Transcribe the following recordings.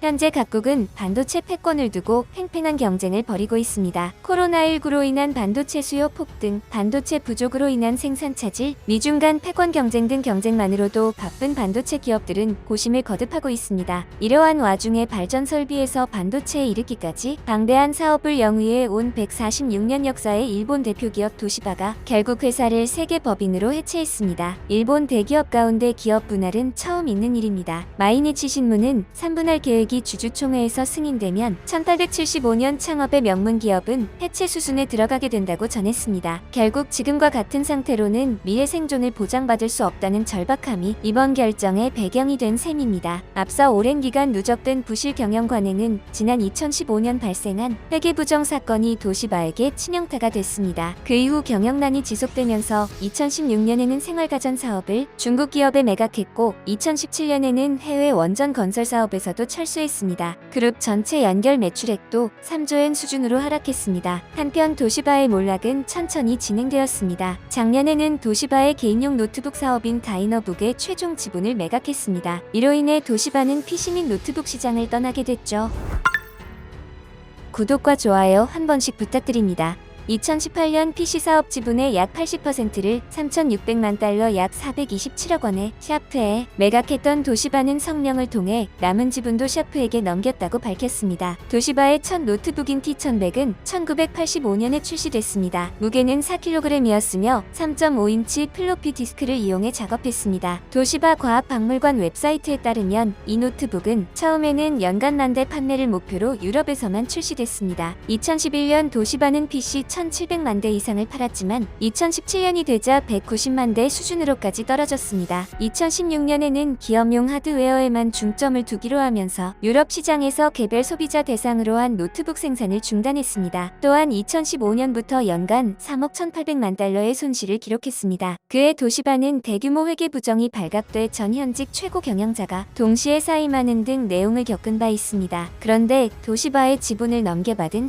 현재 각국은 반도체 패권을 두고 팽팽한 경쟁을 벌이고 있습니다. 코로나19로 인한 반도체 수요 폭등, 반도체 부족으로 인한 생산 차질, 미중 간 패권 경쟁 등 경쟁만으로도 바쁜 반도체 기업들은 고심을 거듭하고 있습니다. 이러한 와중에 발전 설비에서 반도체에 이르기까지 방대한 사업을 영위해 온 146년 역사의 일본 대표 기업 도시바가 결국 회사를 세계 법인으로 해체했습니다. 일본 대기업 가운데 기업 분할은 처음 있는 일입니다. 마이니치 신문은 3분할 계획이 주주총회에서 승인되면 1875년 창업의 명문 기업은 해체 수순에 들어가게 된다고 전했습니다. 결국 지금과 같은 상태로는 미래 생존을 보장받을 수 없다는 절박함이 이번 결정의 배경이 된 셈입니다. 앞서 오랜 기간 누적된 부실 경영 관행은 지난 2015년 발생한 회계부정 사건이 도시바에게 치명타가 됐습니다. 그 이후 경영난이 지속되면서 2016년에는 생활가전 사업을 중국 기업에 매각했고 2017년에는 해외 원전 건설 사업에서도 철수했습니다. 그룹 전체 연결 매출액도 3조엔 수준으로 하락했습니다. 한편 도시바의 몰락은 천천히 진행되었습니다. 작년에는 도시바의 개인용 노트북 사업인 다이너북의 최종 지분을 매각했습니다. 이로 인해 도시바는 PC 및 노트북 시장을 떠나게 됐죠. 구독과 좋아요 한 번씩 부탁드립니다. 2018년 PC 사업 지분의 약 80%를 3,600만 달러 약 427억 원에 샤프에 매각했던 도시바는 성명을 통해 남은 지분도 샤프에게 넘겼다고 밝혔습니다. 도시바의 첫 노트북인 T1100은 1985년에 출시됐습니다. 무게는 4kg이었으며 3.5인치 플로피 디스크를 이용해 작업했습니다. 도시바 과학박물관 웹사이트에 따르면 이 노트북은 처음에는 연간 10,000대 판매를 목표로 유럽에서만 출시됐습니다. 2011년 도시바는 PC 1,700만 대 이상을 팔았지만 2017년이 되자 190만 대 수준으로까지 떨어졌습니다. 2016년에는 기업용 하드웨어에만 중점을 두기로 하면서 유럽 시장에서 개별 소비자 대상으로 한 노트북 생산을 중단했습니다. 또한 2015년부터 연간 3억 1,800만 달러의 손실을 기록했습니다. 그해 도시바는 대규모 회계 부정이 발각돼 전 현직 최고 경영자가 동시에 사임하는 등 내용을 겪은 바 있습니다. 그런데 도시바의 지분을 넘겨받은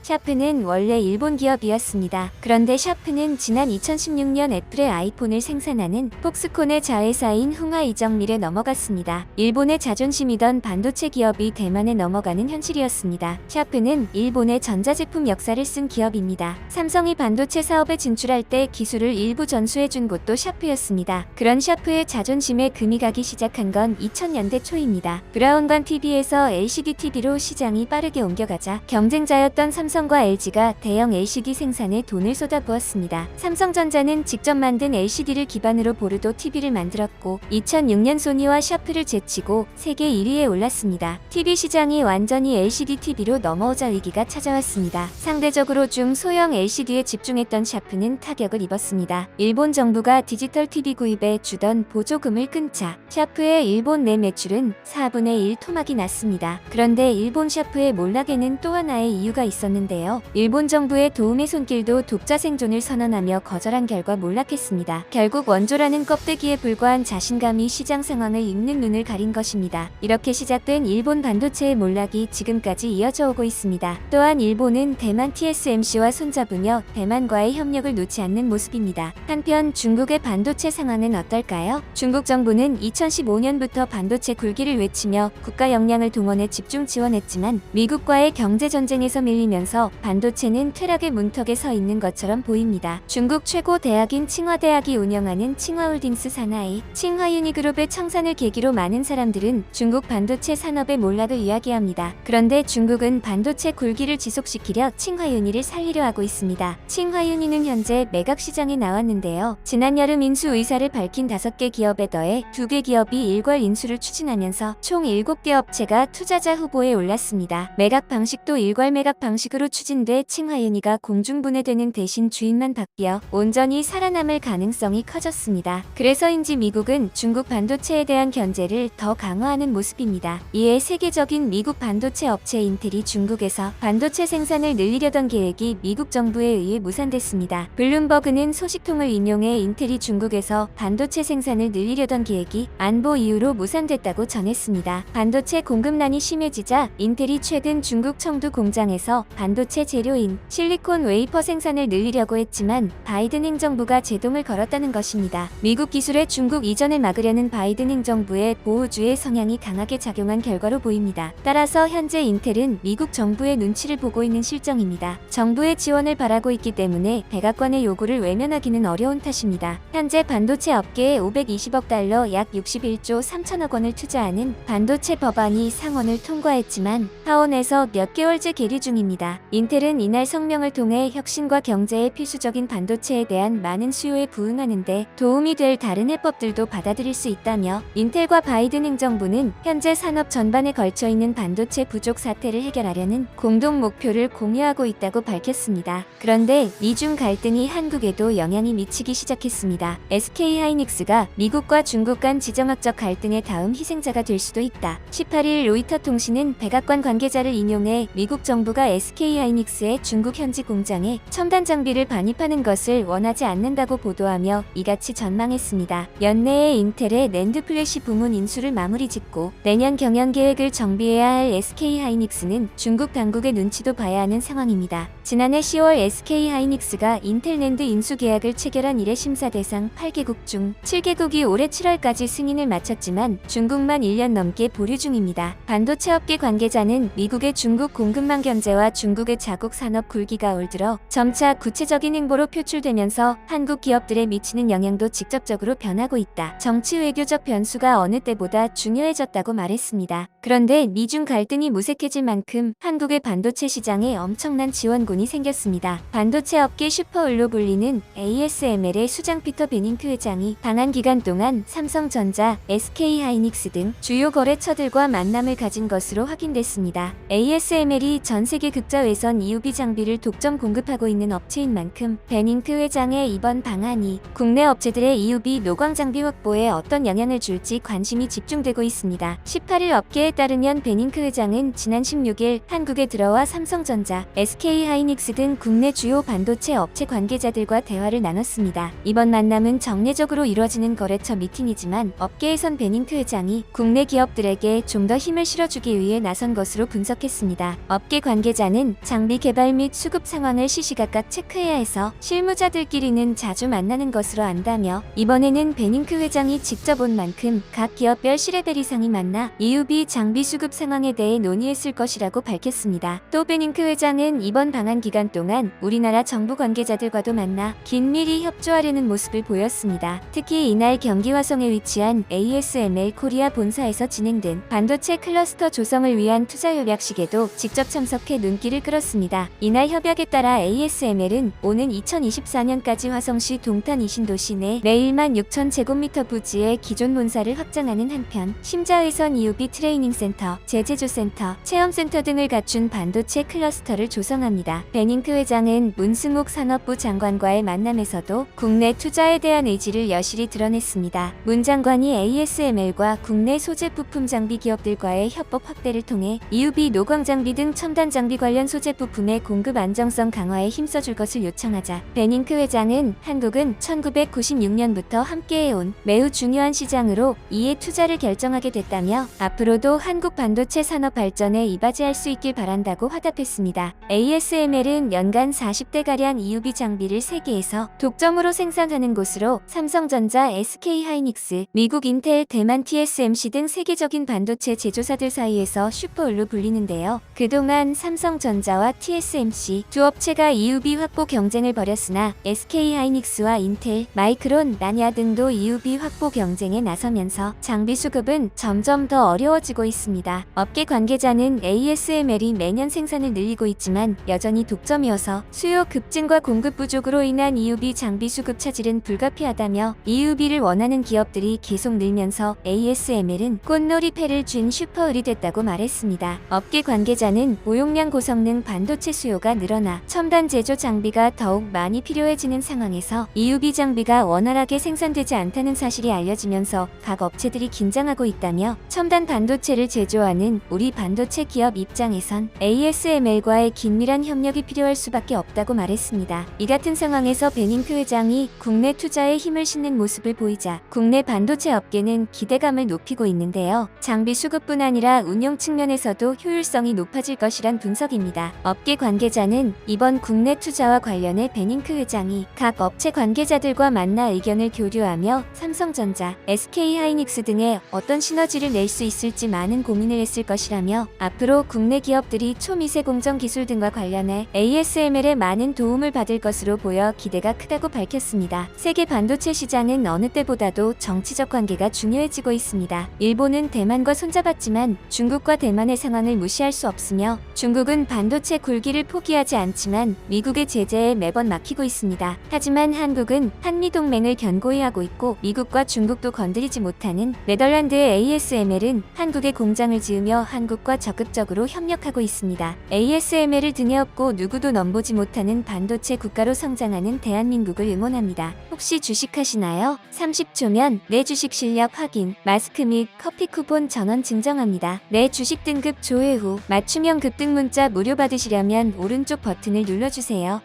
샤프는 원래 일본 기업이었습니다. 그런데 샤프는 지난 2016년 애플의 아이폰을 생산하는 폭스콘의 자회사인 흥화 이정밀에 넘어갔습니다. 일본의 자존심이던 반도체 기업이 대만에 넘어가는 현실이었습니다. 샤프는 일본의 전자제품 역사를 쓴 기업입니다. 삼성이 반도체 사업에 진출할 때 기술을 일부 전수해준 곳도 샤프였습니다. 그런 샤프의 자존심에 금이 가기 시작한 건 2000년대 초입니다. 브라운관 TV에서 LCD TV로 시장이 빠르게 옮겨가자 경쟁자였던 삼성과 LG가 대형 LCD 생산에 돈을 쏟아부었습니다. 삼성전자는 직접 만든 LCD를 기반으로 보르도 TV를 만들었고 2006년 소니와 샤프를 제치고 세계 1위에 올랐습니다. TV 시장이 완전히 LCD TV로 넘어오자 위기가 찾아왔습니다. 상대적으로 중소형 LCD에 집중했던 샤프는 타격을 입었습니다. 일본 정부가 디지털 TV 구입에 주던 보조금을 끊자 샤프의 일본 내 매출은 4분의 1 토막이 났습니다. 그런데 일본 샤프의 몰락에는 또 하나의 이유가 있었는데요. 일본 정부의 도움의 손길도 독자 생존을 선언하며 거절한 결과 몰락했습니다. 결국 원조라는 껍데기에 불과한 자신감이 시장 상황을 읽는 눈을 가린 것입니다. 이렇게 시작된 일본 반도체의 몰락이 지금까지 이어져 오고 있습니다. 또한 일본은 대만 TSMC와 손잡으며 대만과의 협력을 놓지 않는 모습입니다. 한편 중국의 반도체 상황은 어떨까요? 중국 정부는 2015년부터 반도체 굴기를 외치며 국가 역량을 동원해 집중 지원했지만 미국과의 경제 전쟁에서 밀리면서 반도체는 퇴락의 문턱에 서 있는 것처럼 보입니다. 중국 최고 대학인 칭화대학이 운영하는 칭화홀딩스 산하의 칭화유니그룹의 청산을 계기로 많은 사람들은 중국 반도체 산업의 몰락을 이야기합니다. 그런데 중국은 반도체 굴기를 지속시키려 칭화유니를 살리려 하고 있습니다. 칭화유니는 현재 매각 시장에 나왔는데요. 지난 여름 인수 의사를 밝힌 5개 기업에 더해 2개 기업이 일괄 인수를 추진하면서 총 7개 업체가 투자자 후보에 올랐습니다. 매각 방식도 일괄 매각 방식으로 추진돼 칭화유니가 공중분해되는 대신 주인만 바뀌어 온전히 살아남을 가능성이 커졌습니다. 그래서인지 미국은 중국 반도체에 대한 견제를 더 강화하는 모습입니다. 이에 세계적인 미국 반도체 업체 인텔이 중국에서 반도체 생산을 늘리려던 계획이 미국 정부에 의해 무산됐습니다. 블룸버그는 소식통을 인용해 인텔이 중국에서 반도체 생산을 늘리려던 계획이 안보 이유로 무산됐다고 전했습니다. 반도체 공급난이 심해지자 인텔이 최근 중국 청두 공장에서 반도체 재료인 실리콘 실리콘 웨이퍼 생산을 늘리려고 했지만 바이든 행정부가 제동을 걸었다는 것입니다. 미국 기술의 중국 이전을 막으려는 바이든 행정부의 보호주의 성향이 강하게 작용한 결과로 보입니다. 따라서 현재 인텔은 미국 정부의 눈치를 보고 있는 실정입니다. 정부의 지원을 바라고 있기 때문에 백악관의 요구를 외면하기는 어려운 탓입니다. 현재 반도체 업계에 520억 달러 약 61조 3천억 원을 투자하는 반도체 법안이 상원을 통과했지만 하원에서 몇 개월째 계류 중입니다. 인텔은 이날 성명을 통해 혁신과 경제에 필수적인 반도체에 대한 많은 수요에 부응하는 데 도움이 될 다른 해법들도 받아들일 수 있다며 인텔과 바이든 행정부는 현재 산업 전반에 걸쳐 있는 반도체 부족 사태를 해결하려는 공동 목표를 공유하고 있다고 밝혔습니다. 그런데 미중 갈등이 한국에도 영향이 미치기 시작했습니다. SK하이닉스가 미국과 중국 간 지정학적 갈등의 다음 희생자가 될 수도 있다. 18일 로이터 통신은 백악관 관계자를 인용해 미국 정부가 SK하이닉스의 중국 현지 공장에 첨단 장비를 반입하는 것을 원하지 않는다고 보도하며 이같이 전망했습니다. 연내에 인텔의 낸드 플래시 부문 인수를 마무리 짓고 내년 경영 계획을 정비해야 할 SK하이닉스는 중국 당국의 눈치도 봐야 하는 상황입니다. 지난해 10월 SK하이닉스가 인텔 낸드 인수 계약을 체결한 이래 심사 대상 8개국 중 7개국이 올해 7월까지 승인을 마쳤지만 중국만 1년 넘게 보류 중입니다. 반도체 업계 관계자는 미국의 중국 공급망 견제와 중국의 자국 산업 굴기가 올 들어 점차 구체적인 행보로 표출되면서 한국 기업들에 미치는 영향도 직접적으로 변하고 있다. 정치 외교적 변수가 어느 때보다 중요해졌다고 말했습니다. 그런데 미중 갈등이 무색해질 만큼 한국의 반도체 시장에 엄청난 지원군이 생겼습니다. 반도체 업계 슈퍼을로 불리는 ASML의 수장 피터 베닝크 회장이 방한 기간 동안 삼성전자, SK하이닉스 등 주요 거래처들과 만남을 가진 것으로 확인됐습니다. ASML이 전 세계 극자 외선 EUV 장비를 독점 공급하고 있는 업체인 만큼 베닝크 회장의 이번 방한이 국내 업체들의 EUV 노광 장비 확보에 어떤 영향을 줄지 관심이 집중되고 있습니다. 18일 업계에 따르면 베닝크 회장은 지난 16일 한국에 들어와 삼성전자, SK하이닉스 등 국내 주요 반도체 업체 관계자들과 대화를 나눴습니다. 이번 만남은 정례적으로 이뤄지는 거래처 미팅이지만 업계에선 베닝크 회장이 국내 기업들에게 좀 더 힘을 실어주기 위해 나선 것으로 분석했습니다. 업계 관계자는 장비 개발 및 수급 상황을 시시각각 체크해야 해서 실무자들끼리는 자주 만나는 것으로 안다며 이번에는 베닝크 회장이 직접 온 만큼 각 기업별 C레벨 이상이 만나 EUV 장비 수급 상황에 대해 논의했을 것이라고 밝혔습니다. 또 베닝크 회장은 이번 방한 기간 동안 우리나라 정부 관계자들과도 만나 긴밀히 협조하려는 모습을 보였습니다. 특히 이날 경기 화성에 위치한 ASML 코리아 본사에서 진행된 반도체 클러스터 조성을 위한 투자 협약식에도 직접 참석해 눈길을 끌었습니다. 이날 협약에 따라 ASML은 오는 2024년까지 화성시 동탄 이신도시 내 1만 6천 제곱미터 부지의 기존 본사를 확장하는 한편 심자의선 EUV 트레이닝 센터, 제재조 센터, 체험센터 등을 갖춘 반도체 클러스터를 조성합니다. 베닝크 회장은 문승욱 산업부 장관과의 만남에서도 국내 투자에 대한 의지를 여실히 드러냈습니다. 문 장관이 ASML과 국내 소재 부품 장비 기업들과의 협업 확대를 통해 EUV 노광 장비 등 첨단 장비 관련 소재 부품의 공급 안정성 강화에 힘써줄 것을 요청하자 베닝크 회장은 한국은 1996년부터 함께해온 매우 중요한 시장으로 이에 투자를 결정하게 됐다며 앞으로도 한국 반도체 산업 발전에 이바지할 수 있길 바란다고 화답했습니다. ASML은 연간 40대가량 EUV 장비를 세계에서 독점으로 생산하는 곳으로 삼성전자, SK하이닉스, 미국 인텔, 대만 TSMC 등 세계적인 반도체 제조사들 사이에서 슈퍼을로 불리는데요. 그동안 삼성전자와 TSMC 두 업체가 EUV 확보 경쟁을 벌였으나 SK하이닉스와 인텔, 마이크론, 나냐 등도 EUV 확보 경쟁에 나서면서 장비 수급은 점점 더 어려워지고 있습니다. 업계 관계자는 ASML이 매년 생산을 늘리고 있지만 여전히 독점이어서 수요 급증과 공급 부족으로 인한 EUV 장비 수급 차질은 불가피하다며 EUV를 원하는 기업들이 계속 늘면서 ASML은 꽃놀이패를 쥔 슈퍼을이 됐다고 말했습니다. 업계 관계자는 고용량 고성능 반도체 수요가 늘어나 첨단 제조 장비가 더욱 많이 필요해지는 상황에서 EUV 장비가 원활하게 생산되지 않다는 사실이 알려지면서 각 업체들이 긴장하고 있다며 첨단 반도체를 제조하는 우리 반도체 기업 입장에선 ASML과의 긴밀한 협력이 필요할 수밖에 없다고 말했습니다. 이 같은 상황에서 베닝크 회장이 국내 투자에 힘을 싣는 모습을 보이자 국내 반도체 업계는 기대감을 높이고 있는데요. 장비 수급뿐 아니라 운용 측면에서도 효율성이 높아질 것이란 분석입니다. 업계 관계자는 한국은 이번 국내 투자와 관련해 베닝크 회장이 각 업체 관계자들과 만나 의견을 교류하며 삼성전자, SK하이닉스 등의 어떤 시너지를 낼 수 있을지 많은 고민을 했을 것이라며 앞으로 국내 기업들이 초미세 공정 기술 등과 관련해 ASML에 많은 도움을 받을 것으로 보여 기대가 크다고 밝혔습니다. 세계 반도체 시장은 어느 때보다도 정치적 관계가 중요해지고 있습니다. 일본은 대만과 손잡았지만 중국과 대만의 상황을 무시할 수 없으며 중국은 반도체 굴기를 포기하지 않지만 미국의 제재에 매번 막히고 있습니다. 하지만 한국은 한미동맹을 견고히 하고 있고 미국과 중국도 건드리지 못하는 네덜란드의 ASML은 한국에 공장을 지으며 한국과 적극적으로 협력하고 있습니다. ASML을 등에 업고 누구도 넘보지 못하는 반도체 국가로 성장하는 대한민국을 응원합니다. 혹시 주식하시나요? 30초면 내 주식 실력 확인, 마스크 및 커피 쿠폰 전원 증정합니다. 내 주식 등급 조회 후 맞춤형 급등 문자 무료 받으시려면 오른쪽 버튼을 눌러주세요.